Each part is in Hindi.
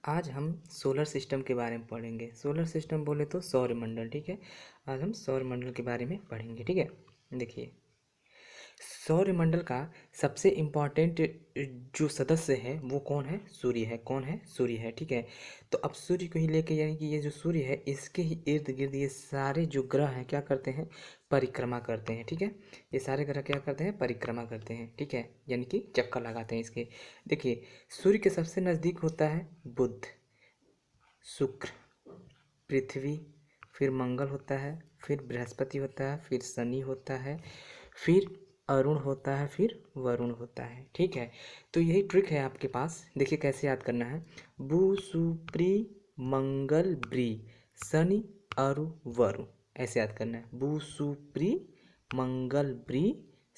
आज हम सोलर सिस्टम के बारे में पढ़ेंगे। सोलर सिस्टम बोले तो सौरमंडल, ठीक है। आज हम सौरमंडल के बारे में पढ़ेंगे, ठीक है। देखिए, सौरमंडल का सबसे इम्पॉर्टेंट जो सदस्य है वो कौन है? सूर्य है। कौन है? सूर्य है, ठीक है। तो अब सूर्य को ही लेके, यानी कि ये जो सूर्य है इसके ही इर्द गिर्द ये सारे जो ग्रह हैं क्या करते हैं? परिक्रमा करते हैं, ठीक है। ये सारे ग्रह क्या करते हैं? परिक्रमा करते हैं, ठीक है। यानी कि चक्कर लगाते हैं इसके। देखिए, सूर्य के सबसे नज़दीक होता है बुध, शुक्र, पृथ्वी, फिर मंगल होता है, फिर बृहस्पति होता है, फिर शनि होता है, फिर अरुण होता है, फिर वरुण होता है, ठीक है। तो यही ट्रिक है आपके पास। देखिए कैसे याद करना है। बु सुप्री मंगल ब्री शनि अरु वरु, ऐसे याद करना है। बु सुप्री मंगल ब्री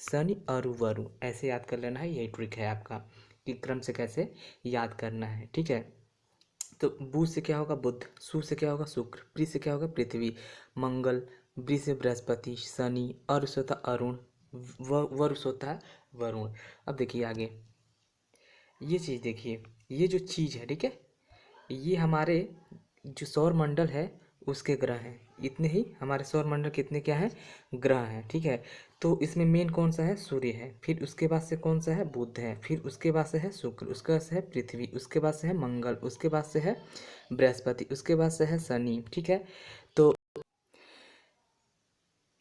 शनि अरु वरु, ऐसे याद कर लेना है। यही ट्रिक है आपका कि क्रम से कैसे याद करना है, ठीक है। तो बू से क्या होगा? बुध, सु से क्या होगा? शुक्र, प्री से क्या होगा? पृथ्वी, मंगल, बृ से बृहस्पति, शनि, अरु से होता अरुण, वरु से होता है वरुण। अब देखिए आगे, ये चीज़ देखिए, ये जो चीज़ है, ठीक है, ये हमारे जो सौर मंडल है उसके ग्रह हैं। इतने ही हमारे सौर मंडल के इतने क्या है? ग्रह हैं, ठीक है। तो इसमें मेन कौन सा है? सूर्य है। फिर उसके बाद से कौन सा है? बुध है। फिर उसके बाद से है शुक्र, उसके बाद से है पृथ्वी, उसके बाद से है मंगल, उसके बाद से है बृहस्पति, उसके बाद से है शनि, ठीक है। तो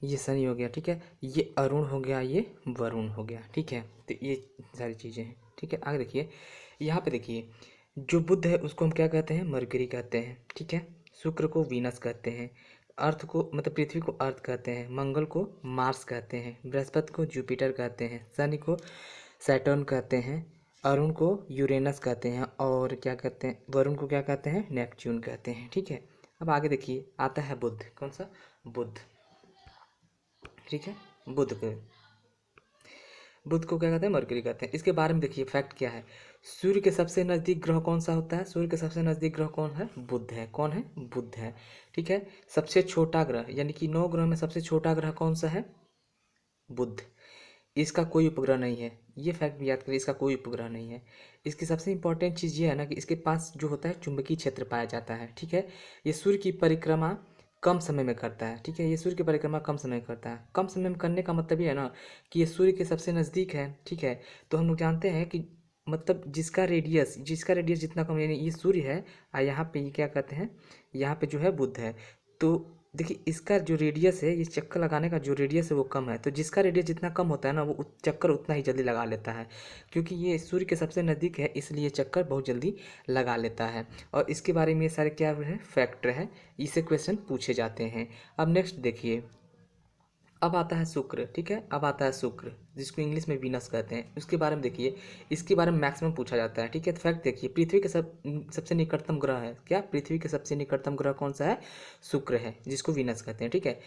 ये शनि हो गया, ठीक है। ये अरुण हो गया, ये वरुण हो गया, ठीक है। तो ये सारी चीज़ें हैं, ठीक है। आगे देखिए, यहाँ पे देखिए, जो बुध है उसको हम क्या कहते हैं? मरकरी कहते हैं, ठीक है। शुक्र को वीनस कहते हैं, अर्थ को मतलब पृथ्वी को अर्थ कहते हैं, मंगल को मार्स कहते हैं, बृहस्पति को जुपिटर कहते हैं, शनि को सैटर्न कहते हैं, अरुण को यूरेनस कहते हैं, और क्या कहते हैं? वरुण को क्या कहते हैं? नेपच्यून कहते हैं, ठीक है। अब आगे देखिए, आता है बुध। कौन सा? बुध, ठीक है। बुध को, बुध को क्या कहते हैं? मरकरी कहते हैं। इसके बारे में देखिए फैक्ट क्या है। सूर्य के सबसे नज़दीक ग्रह कौन सा होता है? सूर्य के सबसे नज़दीक ग्रह कौन है? बुध है। कौन है? बुध है, ठीक है। सबसे छोटा ग्रह, यानी कि 9 ग्रह में सबसे छोटा ग्रह कौन सा है? बुध। इसका कोई उपग्रह नहीं है, ये फैक्ट भी याद करिए, इसका कोई उपग्रह नहीं है। इसकी सबसे इंपॉर्टेंट चीज़ ये है ना कि इसके पास जो होता है चुंबकीय क्षेत्र पाया जाता है, ठीक है। ये सूर्य की परिक्रमा कम समय में करता है, ठीक है। ये सूर्य की परिक्रमा कम समय में करता है। कम समय में करने का मतलब ये है ना कि ये सूर्य के सबसे नज़दीक है, ठीक है। तो हम लोग जानते हैं कि मतलब जिसका रेडियस जितना कम, यानी ये सूर्य है और यहाँ पे ये क्या कहते हैं? यहाँ पे जो है बुध है। तो देखिए, इसका जो रेडियस है, ये चक्कर लगाने का जो रेडियस है वो कम है। तो जिसका रेडियस जितना कम होता है ना वो चक्कर उतना ही जल्दी लगा लेता है, क्योंकि ये सूर्य के सबसे नज़दीक है इसलिए चक्कर बहुत जल्दी लगा लेता है। और इसके बारे में ये सारे क्या है? फैक्टर है, इसे क्वेश्चन पूछे जाते हैं। अब नेक्स्ट देखिए, अब आता है शुक्र, ठीक है। अब आता है शुक्र, जिसको इंग्लिश में वीनस कहते हैं। उसके बारे में देखिए, इसके बारे में मैक्सिमम पूछा जाता है, ठीक है। तो फैक्ट देखिए, पृथ्वी के सबसे निकटतम ग्रह है क्या? पृथ्वी के सबसे निकटतम ग्रह कौन सा है? शुक्र है, जिसको वीनस कहते हैं, ठीक है।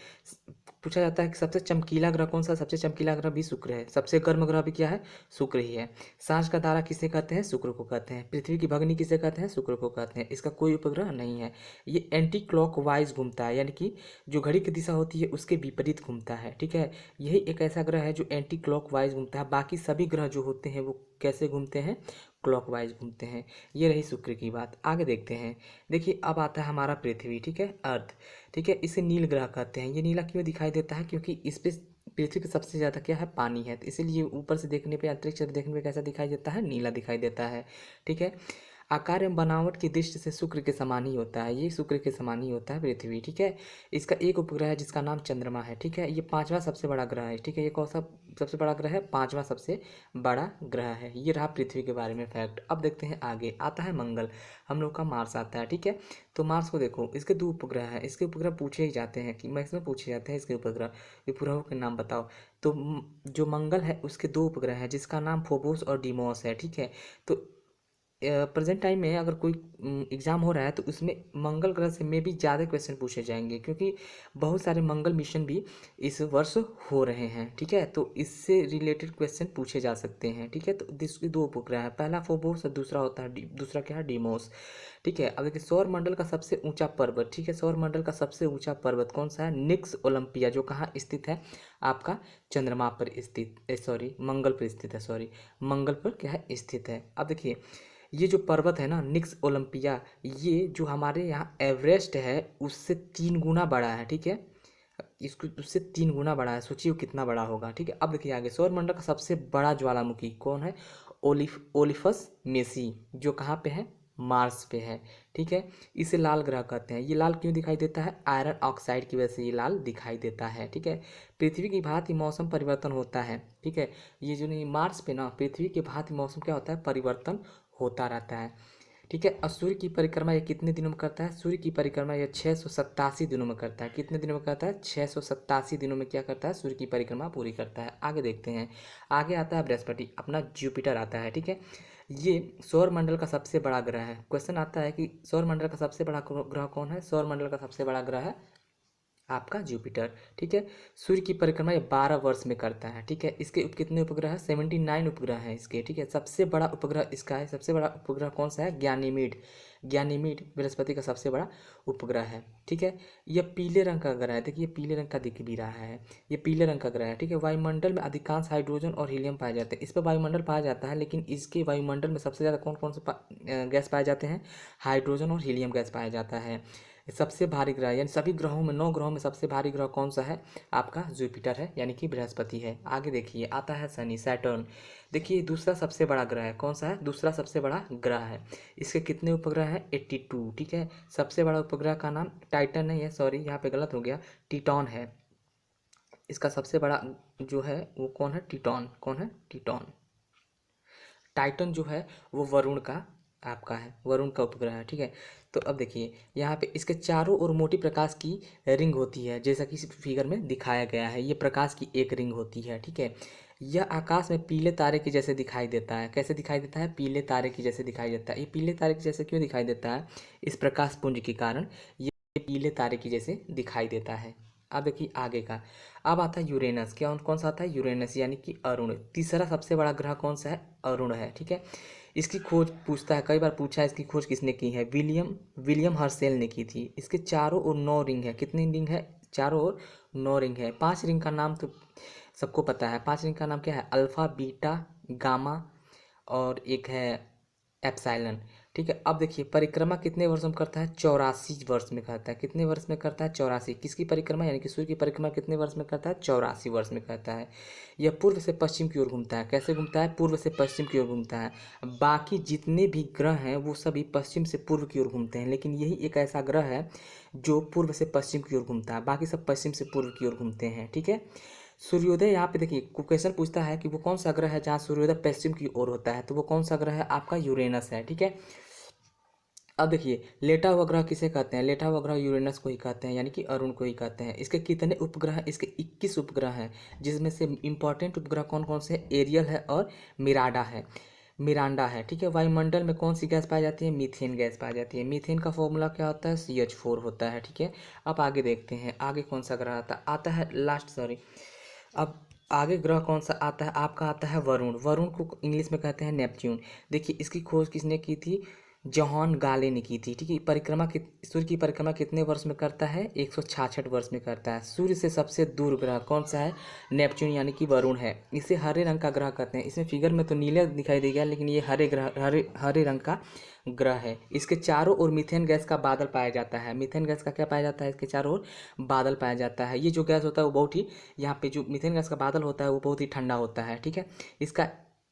पूछा जाता है कि सबसे चमकीला ग्रह कौन सा? सबसे चमकीला ग्रह भी शुक्र है। सबसे गर्म ग्रह भी क्या है? शुक्र ही है। सांझ का तारा किसे कहते हैं? शुक्र को कहते हैं। पृथ्वी की भगनी किसे कहते हैं? शुक्र को कहते हैं। इसका कोई उपग्रह नहीं है। ये एंटी क्लॉक वाइज घूमता है, यानी कि जो घड़ी की दिशा होती है उसके विपरीत घूमता है, ठीक है। यही एक ऐसा ग्रह है जो एंटी क्लॉक वाइज घूमता है। बाकी सभी ग्रह जो होते हैं वो कैसे घूमते हैं? क्लॉक वाइज घूमते हैं। ये रही शुक्र की बात। आगे देखते हैं। देखिए, अब आता है हमारा पृथ्वी, ठीक है, अर्थ, ठीक है। इसे नील ग्रह कहते हैं। ये नीला क्यों दिखाई देता है? क्योंकि इस पे पृथ्वी पे सबसे ज़्यादा क्या है? पानी है। तो इसीलिए ऊपर से देखने पे, अंतरिक्ष से देखने पे कैसा दिखाई देता है? नीला दिखाई देता है, ठीक है। आकार एवं बनावट की दृष्टि से शुक्र के समान ही होता है। ये शुक्र के समान ही होता है पृथ्वी, ठीक है। इसका एक उपग्रह है जिसका नाम चंद्रमा है, ठीक है। ये पांचवा सबसे बड़ा ग्रह है, ठीक है। ये कौन सा सबसे बड़ा ग्रह है? पांचवा सबसे बड़ा ग्रह है। ये रहा पृथ्वी के बारे में फैक्ट। अब देखते हैं आगे, आता है मंगल, हम लोग का मार्स आता है, ठीक है। तो मार्स को देखो, इसके 2 उपग्रह हैं। इसके उपग्रह पूछे ही जाते हैं कि मैक्सिमम पूछे जाते हैं इसके उपग्रह, उपग्रहों के नाम बताओ। तो जो मंगल है उसके 2 उपग्रह हैं जिसका नाम फोबोस और डीमोस है, ठीक है। तो प्रेजेंट टाइम में अगर कोई एग्ज़ाम हो रहा है तो उसमें मंगल ग्रह से में भी ज़्यादा क्वेश्चन पूछे जाएंगे, क्योंकि बहुत सारे मंगल मिशन भी इस वर्ष हो रहे हैं, ठीक है। तो इससे रिलेटेड क्वेश्चन पूछे जा सकते हैं, ठीक है। तो इसके 2 उपग्रह हैं, पहला फोबोस और दूसरा होता है दूसरा क्या है? डीमोस, ठीक है। अब देखिए, सौर मंडल का सबसे ऊंचा पर्वत, ठीक है। सौर मंडल का सबसे ऊंचा पर्वत कौन सा है? निक्स ओलंपिया, जो कहाँ स्थित है? आपका चंद्रमा पर स्थित, सॉरी मंगल पर स्थित है, सॉरी मंगल पर क्या है? स्थित है। अब देखिए, ये जो पर्वत है ना निक्स ओलंपिया, ये जो हमारे यहाँ एवरेस्ट है उससे 3 गुना बड़ा है, ठीक है। इसको उससे 3 गुना बड़ा है, सोचिए वो कितना बड़ा होगा, ठीक है। अब देखिए आगे, सौरमंडल का सबसे बड़ा ज्वालामुखी कौन है? ओलिफस मेसी, जो कहाँ पे है? मार्स पे है, ठीक है। इसे लाल ग्रह कहते हैं। ये लाल क्यों दिखाई देता है? आयरन ऑक्साइड की वजह से ये लाल दिखाई देता है, ठीक है। पृथ्वी की भांति मौसम परिवर्तन होता है, ठीक है। ये जो नहीं, मार्स पे ना पृथ्वी की भांति मौसम क्या होता है? परिवर्तन होता रहता है, ठीक है। और सूर्य की परिक्रमा ये कितने दिनों में करता है? सूर्य की परिक्रमा ये 687 दिनों में करता है। कितने दिनों में करता है? 687 दिनों में क्या करता है? सूर्य की परिक्रमा पूरी करता है। आगे देखते हैं, आगे आता है बृहस्पति, अपना जुपिटर आता है, ठीक है। ये सौरमंडल का सबसे बड़ा ग्रह है। क्वेश्चन आता है कि सौरमंडल का सबसे बड़ा ग्रह कौन है? सौरमंडल का सबसे बड़ा ग्रह है आपका जुपिटर, ठीक है। सूर्य की परिक्रमा ये 12 वर्ष में करता है, ठीक है। इसके कितने उपग्रह है? 79 उपग्रह हैं इसके, ठीक है। सबसे बड़ा उपग्रह इसका है, सबसे बड़ा उपग्रह कौन सा है? ज्ञानीमीड। ज्ञानीमीड बृहस्पति का सबसे बड़ा उपग्रह है, ठीक है। यह पीले रंग का ग्रह है, देखिए पीले रंग का दिख भी रहा है, ये पीले रंग का ग्रह है, ठीक है। वायुमंडल में अधिकांश हाइड्रोजन और हीलियम पाए जाते हैं। इस पर वायुमंडल पाया जाता है, लेकिन इसके वायुमंडल में सबसे ज़्यादा कौन कौन से गैस पाए जाते हैं? हाइड्रोजन और हीलियम गैस पाया जाता है। सबसे भारी ग्रह, यानी सभी ग्रहों में 9 ग्रहों में सबसे भारी ग्रह कौन सा है? आपका जुपिटर है, यानी कि बृहस्पति है। आगे देखिए, आता है शनि, सैटर्न। देखिए दूसरा सबसे बड़ा ग्रह है, कौन सा है? दूसरा सबसे बड़ा ग्रह है। इसके कितने उपग्रह हैं? 82, ठीक है। सबसे बड़ा उपग्रह का नाम टाइटन नहीं है, सॉरी यहाँ पे गलत हो गया, टिटॉन है। इसका सबसे बड़ा जो है वो कौन है? टिटॉन। कौन है? टिटॉन। टाइटन जो है वो वरुण का आपका है, वरुण का उपग्रह है, ठीक है। तो अब देखिए यहाँ पे इसके चारों ओर मोटी प्रकाश की रिंग होती है, जैसा कि इस फिगर में दिखाया गया है। ये प्रकाश की एक रिंग होती है, ठीक है। यह आकाश में पीले तारे के जैसे दिखाई देता है। कैसे दिखाई देता है? पीले तारे के जैसे दिखाई देता है। ये पीले तारे के जैसे क्यों दिखाई देता है? इस प्रकाश पुंज के कारण ये पीले तारे की जैसे दिखाई देता है। अब देखिए आगे का, अब आता है यूरेनस। क्या कौन सा आता है? यूरेनस, यानी कि अरुण। तीसरा सबसे बड़ा ग्रह कौन सा है? अरुण है, ठीक है। इसकी खोज पूछता है, कई बार पूछा है, इसकी खोज किसने की है? विलियम हर्शेल ने की थी। इसके चारों ओर 9 रिंग है। कितनी रिंग है? चारों ओर 9 रिंग है। 5 रिंग का नाम तो सबको पता है। 5 रिंग का नाम क्या है? अल्फा, बीटा, गामा और एक है एप्सिलॉन, ठीक है। अब देखिए परिक्रमा कितने वर्ष में करता है? 84 वर्ष में करता है। कितने वर्ष में करता है? 84। किसकी परिक्रमा? यानी कि सूर्य की परिक्रमा कितने वर्ष में करता है? 84 वर्ष में करता है। यह पूर्व से पश्चिम की ओर घूमता है। कैसे घूमता है? पूर्व से पश्चिम की ओर घूमता है। बाकी जितने भी ग्रह हैं वो सभी पश्चिम से पूर्व की ओर घूमते हैं, लेकिन यही एक ऐसा ग्रह है जो पूर्व से पश्चिम की ओर घूमता है, बाकी सब पश्चिम से पूर्व की ओर घूमते हैं, ठीक है। सूर्योदय, यहाँ पे देखिए क्वेश्चन पूछता है कि वो कौन सा ग्रह है जहाँ सूर्योदय पश्चिम की ओर होता है, तो वो कौन सा ग्रह है? आपका यूरेनस है, ठीक है। अब देखिए लेटा हुआ ग्रह किसे कहते हैं? लेटा हुआ ग्रह यूरेनस को ही कहते हैं, यानी कि अरुण को ही कहते हैं। इसके कितने उपग्रह हैं? इसके 21 उपग्रह हैं, जिसमें से इंपॉर्टेंट उपग्रह कौन कौन से हैं? एरियल है और मिरांडा है, ठीक है। वायुमंडल में कौन सी गैस पाई जाती है? मीथेन गैस पाई जाती है। मीथेन का फॉर्मूला क्या होता है? CH4 होता है, ठीक है। अब आगे देखते हैं, आगे कौन सा ग्रह आता है लास्ट, सॉरी। अब आगे ग्रह कौन सा आता है? आपका आता है वरुण। वरुण को इंग्लिश में कहते हैं नेपच्यून। देखिए इसकी खोज किसने की थी? जॉन गाले ने की थी, ठीक है। सूर्य की परिक्रमा कितने वर्ष में करता है? 166 वर्ष में करता है। सूर्य से सबसे दूर ग्रह कौन सा है? नेपच्यून, यानी कि वरुण है। इसे हरे रंग का ग्रह कहते हैं। इसमें फिगर में तो नीले दिखाई देगा, लेकिन ये हरे रंग का ग्रह है। इसके चारों ओर मीथेन गैस का बादल पाया जाता है। मीथेन गैस का क्या पाया जाता है? इसके चारों ओर बादल पाया जाता है। ये जो गैस होता है वो बहुत ही, यहाँ पे जो मीथेन गैस का बादल होता है वो बहुत ही ठंडा होता है, ठीक है।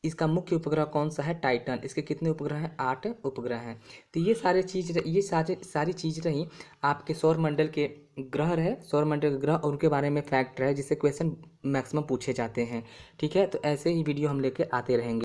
इसका मुख्य उपग्रह कौन सा है? टाइटन। इसके कितने उपग्रह हैं? 8 उपग्रह हैं। तो ये सारी चीज़ रही आपके सौरमंडल के ग्रह रहे, सौरमंडल के ग्रह और उनके बारे में फैक्ट रहे, जिससे क्वेश्चन मैक्सिमम पूछे जाते हैं, ठीक है। तो ऐसे ही वीडियो हम लेके आते रहेंगे।